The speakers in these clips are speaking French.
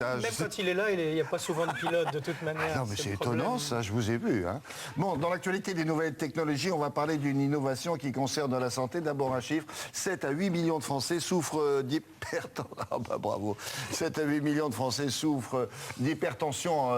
Même quand il est là, il n'y a pas souvent de pilote de toute manière. Ah non, mais c'est étonnant ça, je vous ai vu. Hein. Bon, dans l'actualité des nouvelles technologies, on va parler d'une innovation qui concerne la santé. D'abord un chiffre, 7 à 8 millions de Français souffrent d'hypertension. Ah bah bravo. 7 à 8 millions de Français souffrent d'hypertension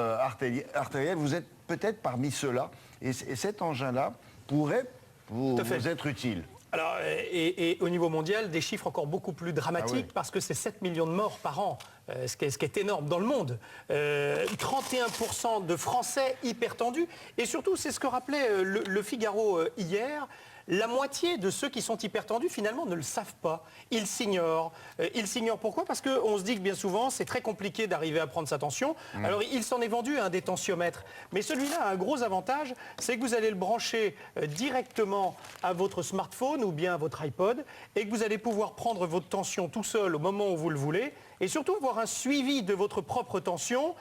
artérielle. Vous êtes peut-être parmi ceux-là. Et cet engin-là pourrait vous être utile. Alors, et au niveau mondial, des chiffres encore beaucoup plus dramatiques, parce que c'est 7 millions de morts par an, ce qui est énorme dans le monde. 31% de Français hypertendus. Et surtout, c'est ce que rappelait le Figaro hier, la moitié de ceux qui sont hypertendus, finalement, ne le savent pas. Ils s'ignorent. Ils s'ignorent pourquoi? Parce qu'on se dit que bien souvent, c'est très compliqué d'arriver à prendre sa tension. Alors, il s'en est vendu un des tensiomètres. Mais celui-là a un gros avantage, c'est que vous allez le brancher directement à votre smartphone ou bien à votre iPod et que vous allez pouvoir prendre votre tension tout seul au moment où vous le voulez et surtout avoir un suivi de votre propre tension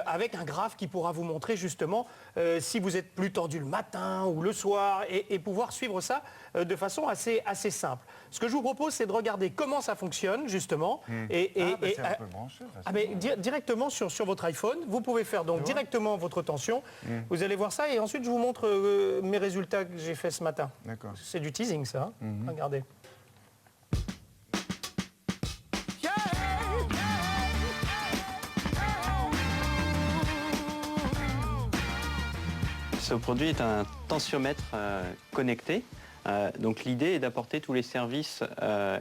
avec un graphe qui pourra vous montrer justement si vous êtes plus tendu le matin ou le soir et pouvoir suivre ça de façon assez simple. Ce que je vous propose, c'est de regarder comment ça fonctionne justement. Directement sur votre iPhone, vous pouvez faire donc directement votre tension. Vous allez voir ça et ensuite je vous montre mes résultats que j'ai fait ce matin. C'est du teasing ça, hein. Regardez. Ce produit est un tensiomètre connecté. Donc l'idée est d'apporter tous les services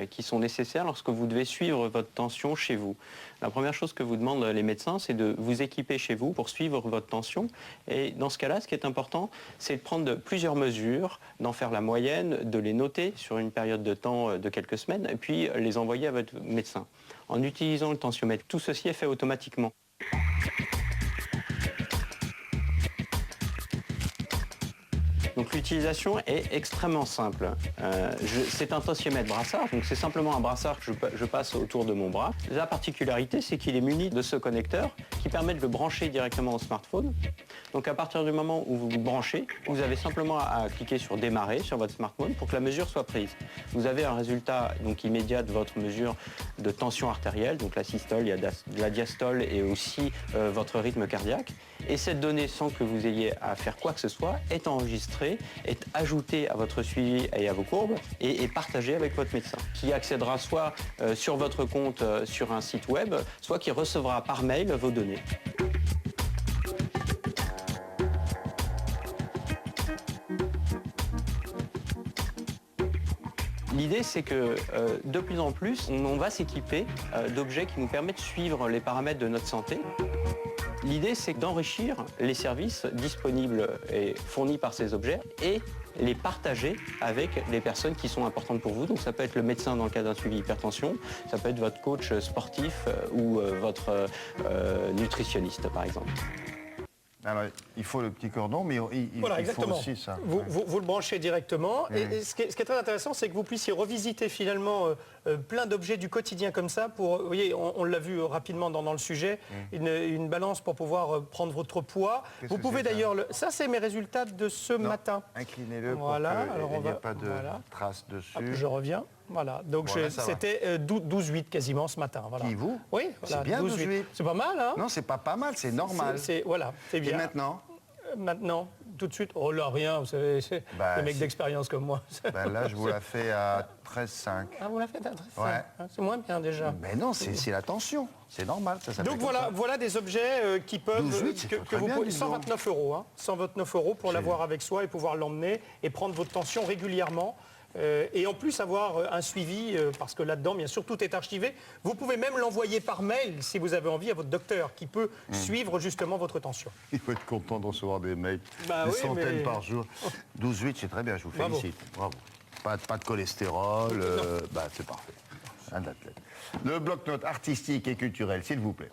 qui sont nécessaires lorsque vous devez suivre votre tension chez vous. La première chose que vous demandent les médecins, c'est de vous équiper chez vous pour suivre votre tension. Et dans ce cas-là, ce qui est important, c'est de prendre plusieurs mesures, d'en faire la moyenne, de les noter sur une période de temps de quelques semaines, et puis les envoyer à votre médecin. En utilisant le tensiomètre, tout ceci est fait automatiquement. Donc l'utilisation est extrêmement simple. C'est un tensiomètre brassard, donc c'est simplement un brassard que je passe autour de mon bras. La particularité, c'est qu'il est muni de ce connecteur qui permet de le brancher directement au smartphone. Donc à partir du moment où vous le branchez, vous avez simplement à cliquer sur démarrer sur votre smartphone pour que la mesure soit prise. Vous avez un résultat donc immédiat de votre mesure de tension artérielle, donc la systole, il y a de la diastole et aussi votre rythme cardiaque. Et cette donnée, sans que vous ayez à faire quoi que ce soit, est enregistrée, est ajoutée à votre suivi et à vos courbes et est partagée avec votre médecin, qui accédera soit sur votre compte sur un site web, soit qui recevra par mail vos données. L'idée, c'est que de plus en plus, on va s'équiper d'objets qui nous permettent de suivre les paramètres de notre santé. L'idée, c'est d'enrichir les services disponibles et fournis par ces objets et les partager avec les personnes qui sont importantes pour vous. Donc ça peut être le médecin dans le cas d'un suivi hypertension, ça peut être votre coach sportif ou votre nutritionniste, par exemple. Alors, il faut le petit cordon, mais il faut aussi ça. Vous le branchez directement. Et ce qui est très intéressant, c'est que vous puissiez revisiter finalement plein d'objets du quotidien comme ça. Vous voyez, on l'a vu rapidement dans le sujet, une balance pour pouvoir prendre votre poids. Vous pouvez d'ailleurs... Ça, c'est mes résultats de ce matin. Inclinez-le voilà, pour qu'il n'y ait pas de traces dessus. Hop, je reviens. Voilà, donc voilà, c'était 12,8 quasiment ce matin. Voilà. Qui, vous? Oui, voilà, c'est bien 12,8. C'est pas mal, hein? Non, c'est pas mal, c'est normal. Voilà, c'est bien. Et maintenant? Maintenant, tout de suite, oh là, rien, vous savez, c'est des mecs d'expérience comme moi. Là, je vous la fais à 13,5. Ah, vous la faites à 13,5? Ouais. C'est moins bien déjà. Mais non, c'est la tension. C'est normal, ça s'appelle. Donc voilà des objets qui peuvent... 12,8, que vous pouvez, 129 €, hein, 129 € pour l'avoir avec soi et pouvoir l'emmener et prendre votre tension régulièrement. Et en plus avoir un suivi, parce que là-dedans, bien sûr, tout est archivé. Vous pouvez même l'envoyer par mail, si vous avez envie, à votre docteur, qui peut suivre justement votre tension. Il faut être content de recevoir des mails, des centaines par jour. 12,8, c'est très bien, je vous félicite. Bravo. Pas de cholestérol, c'est parfait. Un athlète. Le bloc-notes artistique et culturel, s'il vous plaît.